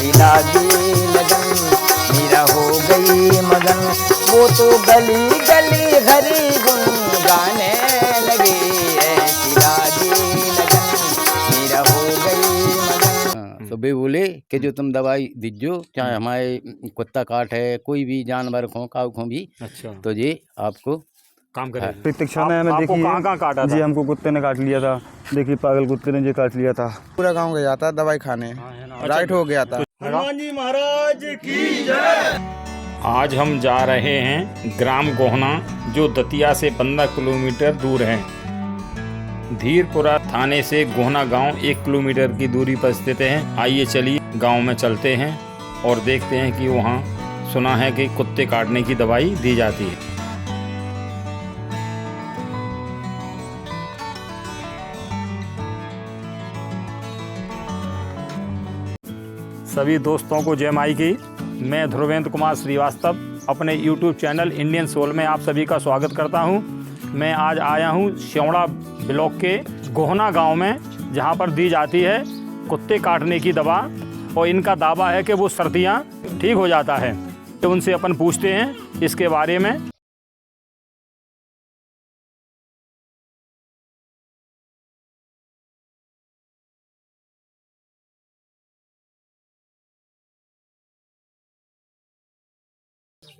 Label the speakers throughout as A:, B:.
A: ऐसी लागी लगन मेरा हो गई मगन। वो तो गली गली घरी गुन गाने लगे ऐसी लागी लगन मेरा हो गई मगन।
B: तो वे बोले कि जो तुम दवाई दीजो, चाहे हमारे कुत्ता काट है, कोई भी जानवर खो काऊ खो भी,
C: अच्छा
B: तो ये आपको
C: काम करेगी।
D: प्रतीक्षा में हमें
C: आपको
D: देखिए
C: कहाँ काटा
D: जी,
C: था?
D: हमको कुत्ते ने काट लिया था। देखिए पागल कुत्ते ने जो काट लिया था।
E: पूरा गांव गया था दवाई खाने, राइट हो गया था।
C: हनुमान जी महाराज की जय। आज हम जा रहे हैं ग्राम गोहना, जो दतिया से 15 किलोमीटर दूर है। धीरपुरा थाने से गोहना गांव 1 किलोमीटर की दूरी पर स्थित है। आइए चलिए गांव में चलते हैं और देखते हैं कि वहां सुना है कि कुत्ते काटने की दवाई दी जाती है। सभी दोस्तों को जय माई की। मैं ध्रुवेंद्र कुमार श्रीवास्तव अपने YouTube चैनल इंडियन सोल में आप सभी का स्वागत करता हूं। मैं आज आया हूं श्योड़ा ब्लॉक के गोहना गांव में, जहां पर दी जाती है कुत्ते काटने की दवा, और इनका दावा है कि वो सर्दियां ठीक हो जाता है। तो उनसे अपन पूछते हैं इसके बारे में।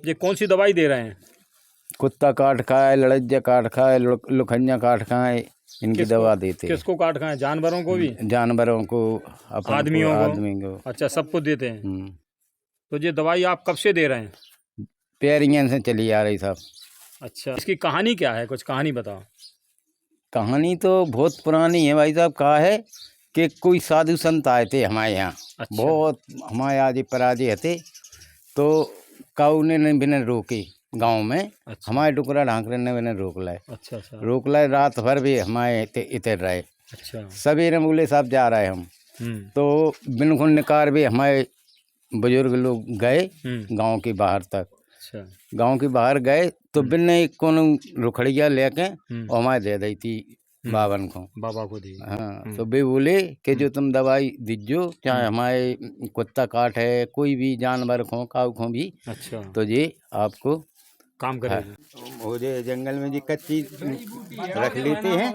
C: ये कौन सी दवाई दे रहे हैं?
B: कुत्ता काट खाए, लड़ज्जा काट खाए, लुखन्या काट खाए, इनकी दवा देते हैं।
C: किसको काट खाएं? जानवरों को भी?
B: जानवरों को, अपन
C: आदमियों को?
B: आदमी को।
C: अच्छा, सबको देते हैं। तो ये दवाई आप कब से दे रहे हैं?
B: पैरियन से चली आ रही साहब।
C: अच्छा, इसकी कहानी क्या है? कुछ कहानी बताओ।
B: कहानी तो बहुत पुरानी है भाई साहब। कहा है कि कोई साधु संत आए थे हमारे यहाँ।
C: अच्छा।
B: बहुत हमारे आजे पराजे थे, तो काऊ ने बिना रोके गांव में।
C: अच्छा।
B: हमारे डुकरा ढांकरे ने बिना रोक लाए।
C: अच्छा अच्छा।
B: रोक लाए, रात भर भी हमारे इतर रहे।
C: अच्छा।
B: सवेरे बोले साहब जा रहे हम, तो बिन निकार भी हमारे बुजुर्ग लोग गए गांव के बाहर तक।
C: अच्छा।
B: गांव के बाहर गए तो बिन एक कौन रुखड़िया लेके और हमारे दे दी थी बावन को,
C: बाबा को दी।
B: हाँ। तो वे बोले कि जो तुम दवाई दीजो, चाहे हमारे कुत्ता काट है, कोई भी जानवर खो काऊ खो भी,
C: अच्छा,
B: तो ये आपको
C: काम करेगी।
B: मुझे जंगल में जी कच्ची रख लेते हैं,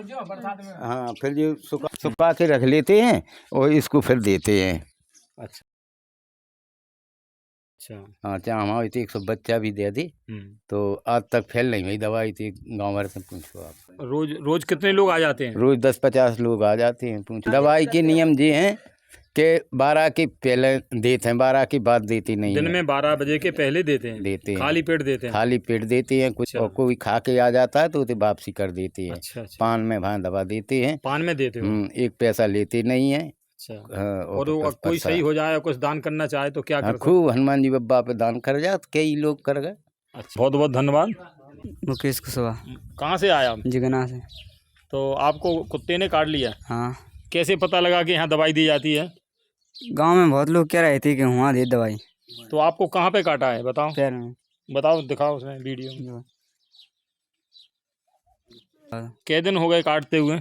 B: हाँ, फिर जो सुखा के रख लेते हैं और इसको फिर देते हैं।
C: अच्छा अच्छा।
B: हाँ, चाहे हमारे तो 100 बच्चा भी दे दी, तो आज तक फैल नहीं हुई दवाई थी गाँव भर से। पूछो आप,
C: रोज कितने लोग आ जाते हैं?
B: रोज 10-50 लोग आ जाते हैं। पूछो, दवाई के नियम ये हैं कि 12 के पहले देते हैं, 12 के बाद देती नहीं।
C: दिन में 12 बजे के पहले देते हैं?
B: देते हैं,
C: खाली पेट देते हैं?
B: खाली पेट देते हैं। कुछ और कोई खा के आ जाता है तो उसे वापसी कर देती है।
C: अच्छा अच्छा।
B: पान में भां दवा देते हैं।
C: पान में देते हो?
B: 1 पैसा लेते नहीं है।
C: अच्छा।
B: हाँ,
C: और कोई सही हो जाए, कुछ दान करना चाहे तो क्या
B: हाँ,
C: करते?
B: खूब हनुमान जी बाबा पे दान कर जाए तो कई लोग कर गए।
C: अच्छा, बहुत बहुत धन्यवाद।
F: मुकेश कुशवाहा,
C: कहाँ से आया?
F: जिगना से।
C: तो आपको कुत्ते ने काट लिया?
F: हाँ।
C: कैसे पता लगा कि यहाँ दवाई दी जाती है?
F: गांव में बहुत लोग कह रहे थे कि वहाँ दे दवाई।
C: तो आपको कहाँ पे काटा है बताओ?
F: पैर में।
C: बताओ, दिखाओ उसमें वीडियो में। कितने दिन हो गए काटते हुए?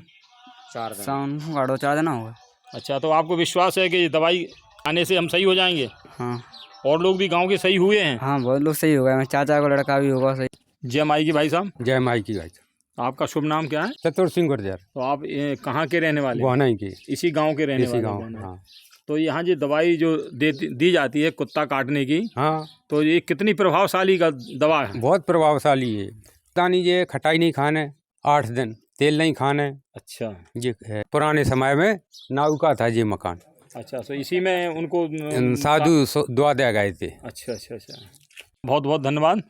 F: 4 दिन। शाम को काटो, 4 दिन हो गए।
C: अच्छा, तो आपको विश्वास है कि दवाई आने से हम सही हो जाएंगे?
F: हाँ।
C: और लोग भी गांव के सही हुए हैं?
F: हाँ, बहुत लोग सही हो गए। मैं चाचा का लड़का भी होगा सही।
C: जय माई की भाई साहब।
G: जय माई की भाई साहब।
C: आपका शुभ नाम क्या है?
G: चतुर सिंह गुर्जर।
C: तो आप कहाँ के रहने वाले?
G: गोहना ही की।
C: इसी गांव के रहने
G: इसी
C: वाले?
G: गांव,
C: गोहना।
G: हाँ।
C: तो यहाँ जो दवाई जो दी जाती है कुत्ता काटने की,
G: हाँ,
C: तो ये कितनी प्रभावशाली का दवा है?
G: बहुत प्रभावशाली है। पता नहीं, ये खटाई नहीं खाने, 8 दिन तेल नहीं खाने। अच्छा। ये है पुराने समय में नाऊ का था ये मकान।
C: अच्छा, तो इसी में उनको
G: साधु दुआ दे गए थे।
C: अच्छा अच्छा अच्छा। बहुत बहुत धन्यवाद।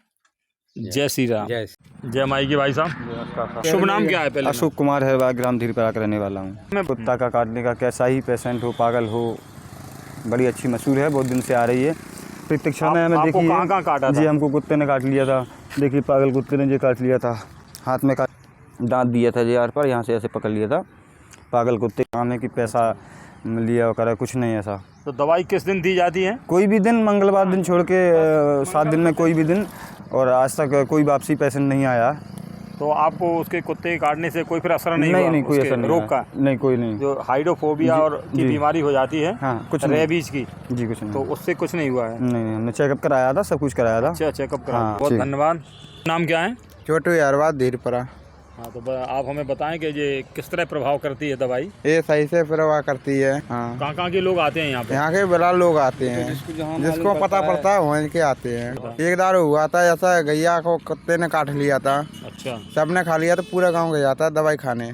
C: जय श्री राम। जय माई की भाई साहब। शुभ नाम क्या है? पहले
D: अशोक कुमार है, ग्राम धीरपुरा का रहने वाला हूँ।
C: मैं
D: कुत्ता का काटने का कैसा ही पेशेंट हो, पागल हो, बड़ी अच्छी मशहूर है, बहुत दिन से आ रही है। प्रतीक्षा में हमें देखिए
C: कहाँ काटा
D: जी, हमको कुत्ते ने काट लिया था। देखिए पागल कुत्ते ने जो काट लिया था, हाथ में दांत दिया था यार पर, यहाँ से ऐसे पकड़ लिया था। पागल कुत्ते आने की पैसा लिया करे, कुछ नहीं ऐसा।
C: तो दवाई किस दिन दी जाती है?
D: कोई भी दिन, मंगलवार दिन छोड़ के 7 दिन में कोई भी दिन। और आज तक कोई वापसी पेशेंट नहीं आया।
C: तो आपको उसके कुत्ते के काटने से कोई फिर असर नहीं
D: नहीं
C: हुआ
D: नहीं कोई
C: उसके
D: असर नहीं
C: रोग
D: आया।
C: का?
D: नहीं कोई नहीं।
C: जो हाइड्रोफोबिया और की
D: जी।
C: बीमारी हो जाती है,
D: हाँ कुछ नहीं।
C: रेबीज की,
D: जी कुछ नहीं।
C: तो उससे कुछ नहीं हुआ है?
D: नहीं हमने चेकअप कराया था, सब कुछ कराया था।
C: अच्छा, चेकअप करा।
D: हाँ,
C: बहुत
D: ठीक।
C: धन्यवाद। नाम क्या है?
E: छोटू यारवाद धीरपरा।
C: हाँ, तो आप हमें बताएं कि ये किस तरह प्रभाव करती है दवाई?
E: ये सही से प्रवाह करती है। हाँ,
C: कहाँ के लोग आते हैं यहाँ पे?
E: यहाँ के बड़ा लोग आते हैं, जिसको पता पड़ता है वहीं के आते हैं। एक बार हुआ था ऐसा, गैया को कुत्ते ने काट लिया था।
C: अच्छा,
E: सबने खा लिया तो पूरा गांव गया था दवाई खाने,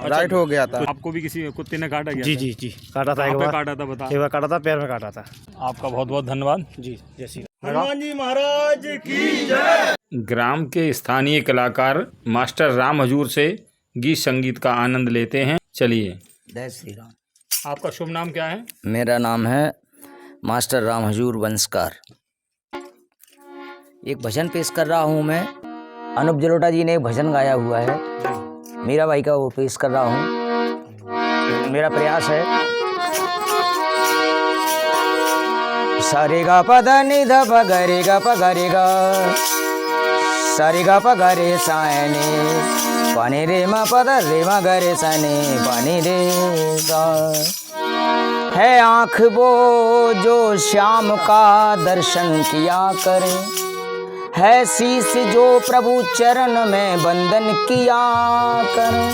E: राइट हो गया था।
C: तो आपको भी किसी कुत्ते ने काटा गया?
H: जी जी काटा था,
C: कहाँ
H: एक
C: पे
H: बार
C: काटा था बता?
H: एक बार काटा था, पैर में काटा था।
C: आपका बहुत बहुत धन्यवाद
H: जी, जय श्री राम।
C: हनुमान जी महाराज की जय। ग्राम के स्थानीय कलाकार मास्टर राम हजूर से गीत संगीत का आनंद लेते हैं। चलिए।
A: जय श्री राम।
C: आपका शुभ नाम क्या है?
A: मेरा नाम है मास्टर राम हजूर वंशकार। एक भजन पेश कर रहा हूँ मैं। अनूप जलोटा जी ने एक भजन गाया हुआ है, मीरा बाई का, वो पेश कर रहा हूँ। मेरा प्रयास है। सारे गा प ध नि ध प ग रे गा प ग रे गा, सारे गा प ग रे सा ने, पानी रे मा प ध रे मा ग रे सा ने, पानी रे गा। है आँख वो जो श्याम का दर्शन किया करे, है शीश जो प्रभु चरण में बंदन किया करे।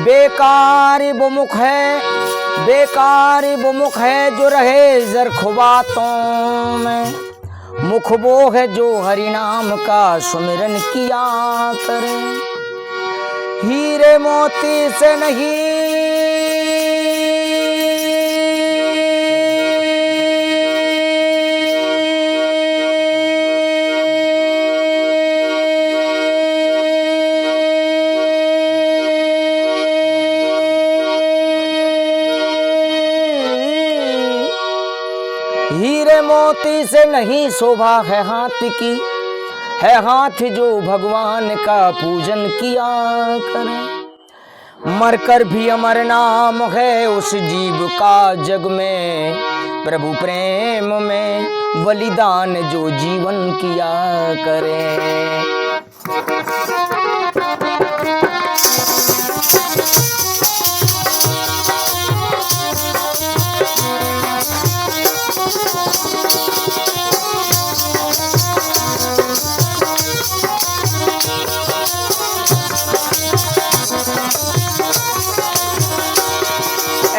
A: बेकार वो मुख है, बेकार वो मुख है जो रहे ज़रख़ुबातों में, मुख वो है जो हरि नाम का सुमिरन किया करे। हीरे मोती से नहीं, हीरे मोती से नहीं शोभा है हाथ की, है हाथ जो भगवान का पूजन किया करे। मरकर भी अमर नाम है उस जीव का जग में, प्रभु प्रेम में बलिदान जो जीवन किया करे।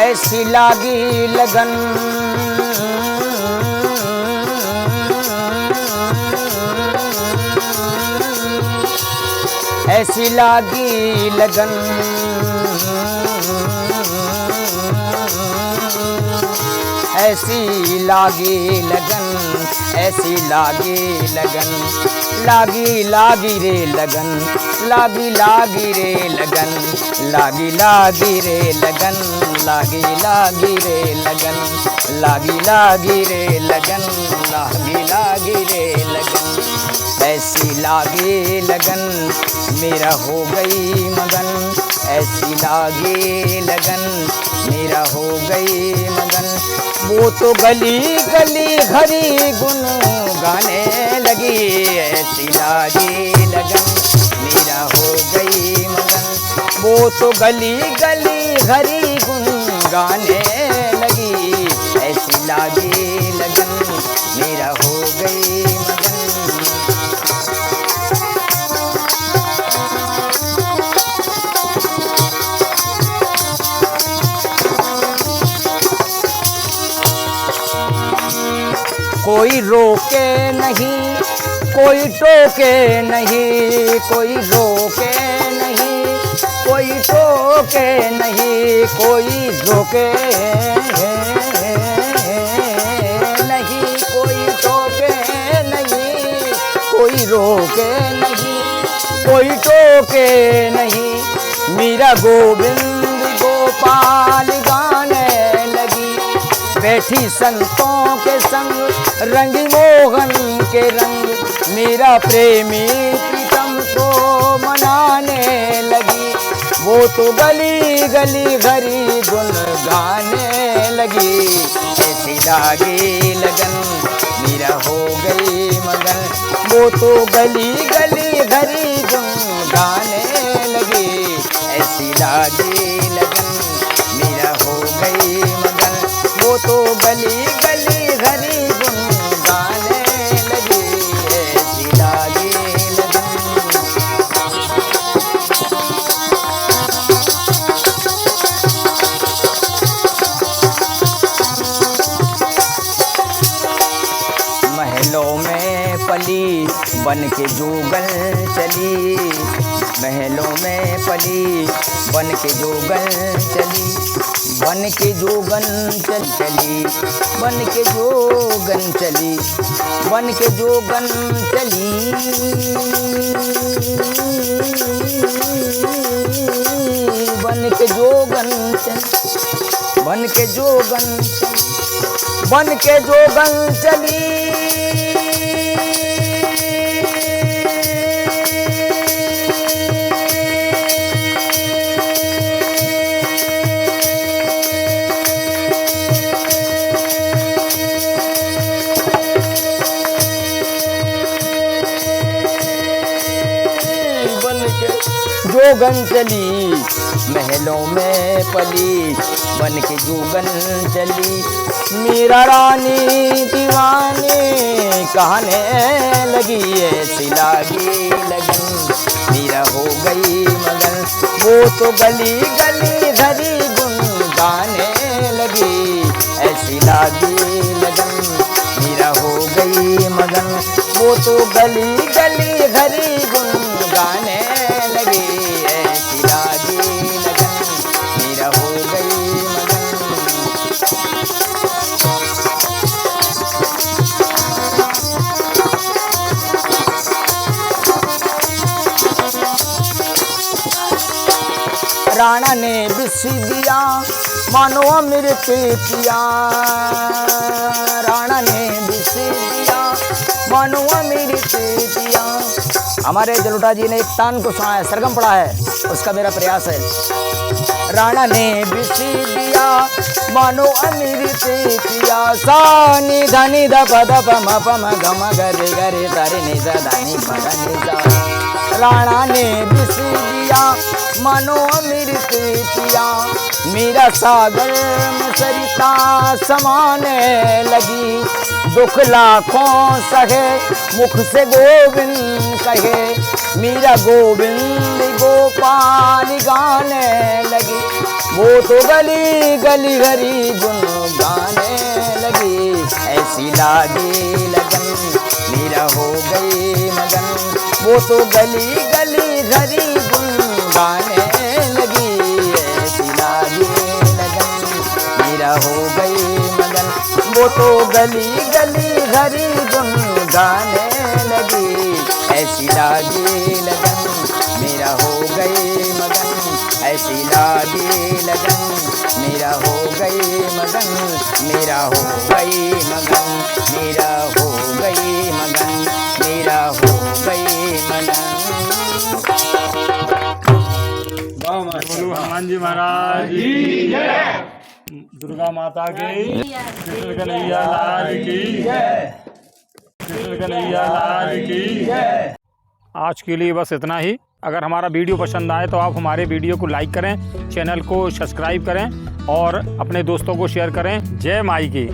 A: ऐसी लागी लगन, ऐसी लागी लगन, ऐसी लागी लगन, ऐसी लागी लगन, लागी लागी रे लगन, लागी लागी रे लगन, लागी लागी रे लगन, लागी लागी रे लगन, लागी लागी रे लगन, लागी लागी रे लगन। ऐसी लागी लगन मेरा हो गई मगन, ऐसी लागी लगन मेरा हो गई मगन। वो तो गली गली हरी गुन गाने लगी, ऐसी लागी लगन मेरा हो गई मगन। वो तो गली गली हरी गुन गाने लगी, ऐसी लागी लगन मेरा हो गई मगन। कोई रोके नहीं, कोई टोके नहीं, कोई रोके नहीं, कोई टोके नहीं, कोई रोके नहीं, कोई टोके नहीं, कोई रोके नहीं, कोई टोके नहीं। मीरा गोविंद गोपाल गाने लगी, बैठी संतों के संग रंगी मोहन के रंग, मेरा प्रेमी प्रीतम को मनाने लगी। वो तो गली गली हरी गुन गाने लगी, ऐसी लागी लगन मेरा हो गई मगन। वो तो गली गली हरी गुन गाने लगे, ऐसी लागी लगन मेरा हो गई मगन, वो तो गली गली हरी गुन गाने लगे, ऐसी लागी लगन। महलों में पली बन के जोगन चली, महलों में पली बन के जोगन चली, बन के जोगन चली, बन के जोगन चली, बन के जोगन चली, बन के जोगन चली, बन के जोगन चली, बन के जोगन चली। जोगन चली महलों में पली, बन के जोगन चली, मीरा रानी दीवानी कहने लगी, ऐसी लागी लगन मीरा हो गई मगन, वो तो गली गली हरी गुन गाने लगी, ऐसी लागी लगन मीरा हो गई मगन, वो तो गली गली हरी गुन गाने लगे, ऐसी लागी लगन मेरा हो गई मगन। राणा ने विष दिया मानो अमृत पिया, राणा ने विष दिया मानो अमृत पिया। हमारे जलोटा जी ने एक तान को सुना है, सरगम पढ़ा है, उसका मेरा प्रयास है। राणा ने विष दिया मानो अमृत पिया, सा नि ध नि ध प ध प म प म ग म ग रे ग रे ध रे नि ध ध नि प ध नि ध। राणा ने विष दिया मानो अमृत पिया, मेरा सागर में सरिता समाने लगी, दुख लाखों सहे मुख से गोविंद कहे, मेरा गोविंद गोपाल गाने लगी, वो तो गली गली हरी गुन गाने लगी, ऐसी लागी लगन मेरा हो गई मगन, वो तो गली गली हरी गुन गाने लगी, ऐसी लागी लगन मेरा हो गई मगन, वो तो गली गली हरी गुन गाने लगी, ऐसी लागी लगन मेरा हो गई मगन, ऐसी लागी लगन मेरा हो गई मगन, मेरा हो गई मगन, मेरा हो गई मगन, मेरा हो गई मगन।
C: बोलो हनुमान जी महाराज की जय, दुर्गा माता की, कृष्ण कन्हैया लाल की, कृष्ण कन्हैया लाल की। आज के लिए बस इतना ही। अगर हमारा वीडियो पसंद आए तो आप हमारे वीडियो को लाइक करें, चैनल को सब्सक्राइब करें और अपने दोस्तों को शेयर करें। जय माई की।